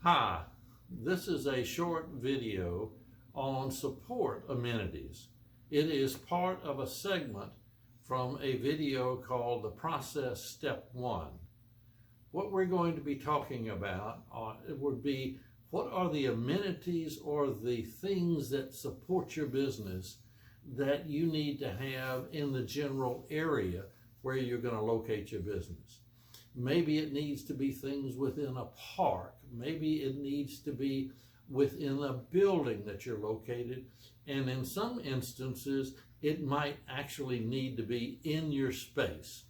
Hi, this is a short video on support amenities. It is part of a segment from a video called The Process Step 1. What we're going to be talking about would be what are the amenities or the things that support your business that you need to have in the general area where you're going to locate your business. Maybe it needs to be things within a park. Maybe it needs to be within a building that you're located. And in some instances, it might actually need to be in your space.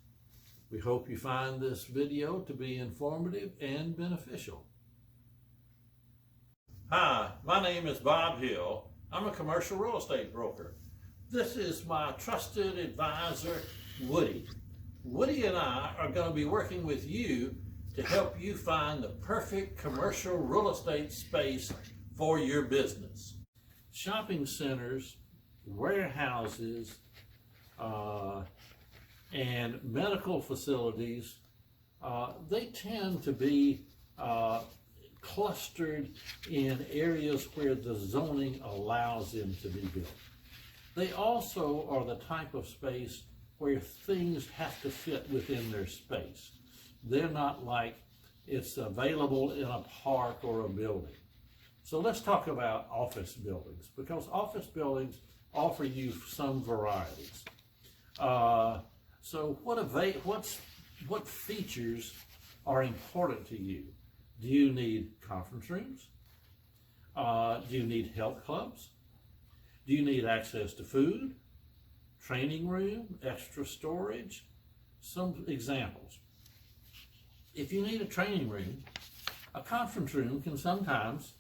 We hope you find this video to be informative and beneficial. Hi, my name is Bob Hill. I'm a commercial real estate broker. This is my trusted advisor, Woody. Woody and I are going to be working with you to help you find the perfect commercial real estate space for your business. Shopping centers, warehouses, and medical facilities, they tend to be clustered in areas where the zoning allows them to be built. They also are the type of space where things have to fit within their space. They're not like it's available in a park or a building. So let's talk about office buildings, because office buildings offer you some varieties. So what features are important to you? Do you need conference rooms? Do you need health clubs? Do you need access to food? Training room, extra storage? Some examples. If you need a training room, a conference room can sometimes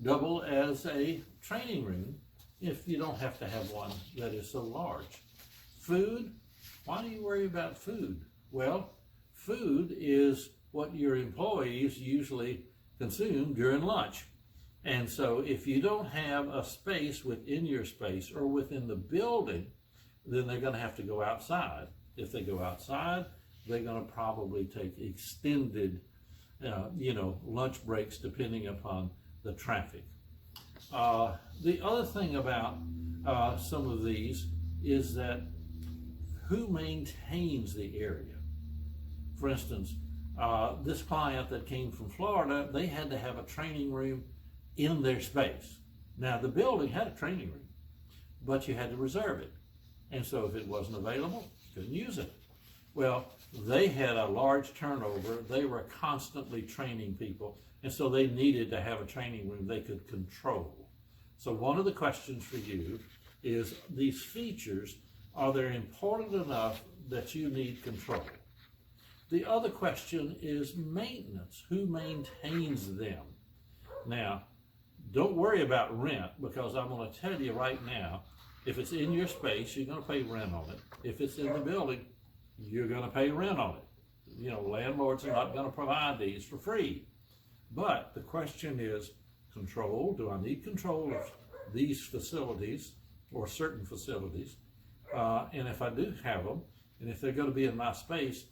double as a training room if you don't have to have one that is so large. Food, why do you worry about food? Well, food is what your employees usually consume during lunch. And so if you don't have a space within your space or within the building, then they're going to have to go outside. If they go outside, they're going to probably take extended, lunch breaks depending upon the traffic. The other thing about some of these is that who maintains the area. For instance, this client that came from Florida, they had to have a training room in their space. Now, the building had a training room, but you had to reserve it. And so if it wasn't available, you couldn't use it. Well, they had a large turnover. They were constantly training people, and so they needed to have a training room they could control. So one of the questions for you is, these features, are they important enough that you need control? The other question is maintenance. Who maintains them? Now, don't worry about rent, because I'm going to tell you right now, if it's in your space, you're going to pay rent on it. If it's in the building, you're going to pay rent on it. Landlords are not going to provide these for free. But the question is, control. Do I need control of these facilities or certain facilities? And if I do have them, and if they're going to be in my space,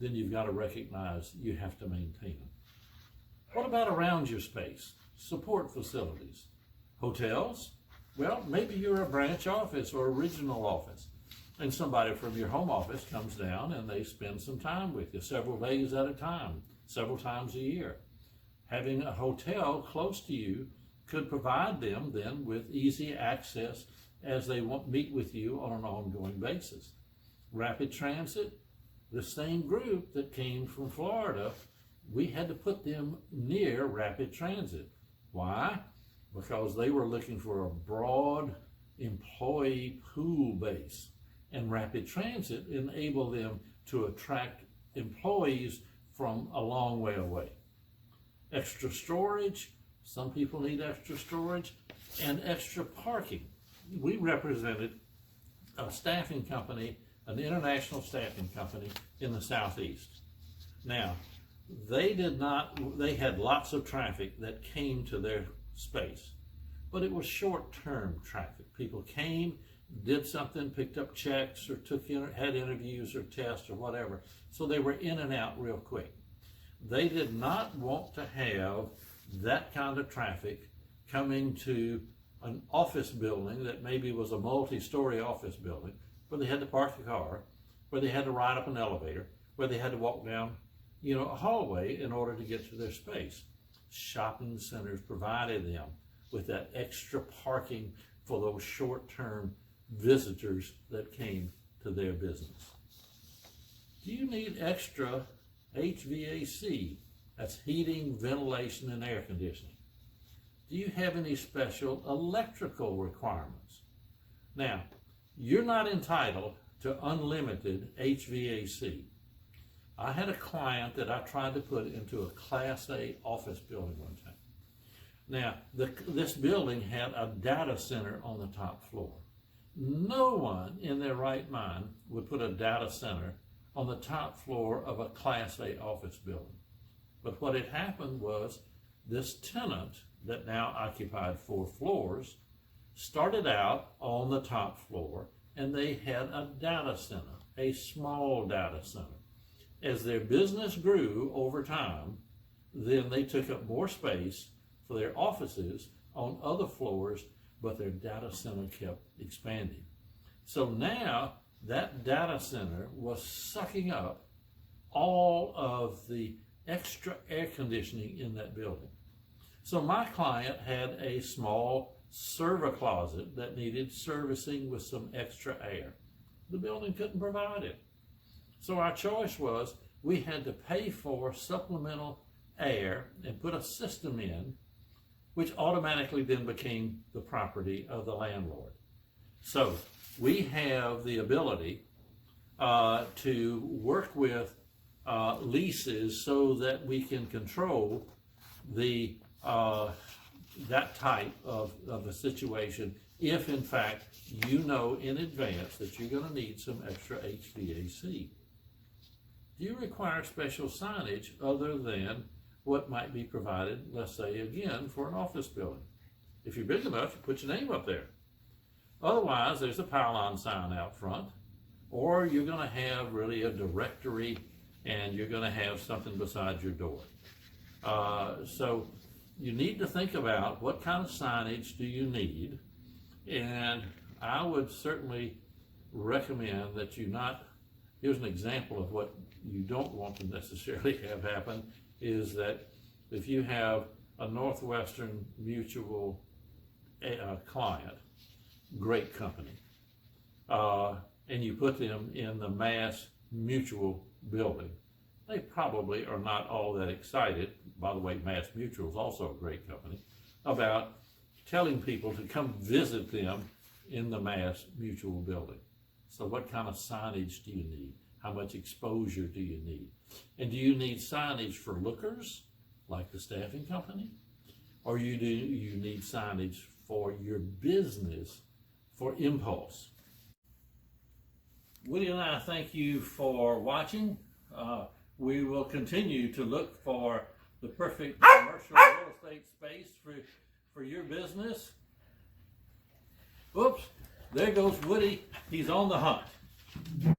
then you've got to recognize you have to maintain them. What about around your space? Support facilities. Hotels? Well, maybe you're a branch office or a regional office, and somebody from your home office comes down and they spend some time with you, several days at a time, several times a year. Having a hotel close to you could provide them then with easy access as they meet with you on an ongoing basis. Rapid transit, the same group that came from Florida, we had to put them near rapid transit. Why? Because they were looking for a broad employee pool base, and rapid transit enabled them to attract employees from a long way away. Extra storage, some people need extra storage, and extra parking. We represented a staffing company, an international staffing company in the Southeast. Now, they had lots of traffic that came to their space, but it was short-term traffic. People came, did something, picked up checks, or had interviews or tests or whatever. So they were in and out real quick. They did not want to have that kind of traffic coming to an office building that maybe was a multi-story office building, where they had to park the car, where they had to ride up an elevator, where they had to walk down, a hallway in order to get to their space. Shopping centers provided them with that extra parking for those short-term visitors that came to their business. Do you need extra HVAC? That's heating, ventilation, and air conditioning. Do you have any special electrical requirements? Now, you're not entitled to unlimited HVAC. I had a client that I tried to put into a Class A office building one time. Now, this building had a data center on the top floor. No one in their right mind would put a data center on the top floor of a Class A office building. But what had happened was this tenant that now occupied 4 floors started out on the top floor, and they had a data center, a small data center. As their business grew over time, then they took up more space for their offices on other floors, but their data center kept expanding. So now that data center was sucking up all of the extra air conditioning in that building. So my client had a small server closet that needed servicing with some extra air. The building couldn't provide it. So our choice was we had to pay for supplemental air and put a system in, which automatically then became the property of the landlord. So we have the ability to work with leases so that we can control the that type of a situation if in fact you know in advance that you're going to need some extra HVAC. Do you require special signage other than what might be provided, let's say again, for an office building? If you're big enough, you put your name up there. Otherwise, there's a pylon sign out front, or you're going to have really a directory and you're going to have something beside your door. So you need to think about what kind of signage do you need, and I would certainly recommend that you not, here's an example of what you don't want to necessarily have happen, is that if you have a Northwestern Mutual client, great company, and you put them in the Mass Mutual building, they probably are not all that excited, by the way, Mass Mutual is also a great company, about telling people to come visit them in the Mass Mutual building. So what kind of signage do you need? How much exposure do you need? And do you need signage for lookers, like the staffing company? Or you need signage for your business, for impulse? Woody and I thank you for watching. We will continue to look for the perfect commercial real estate space for your business. Oops, there goes Woody. He's on the hunt.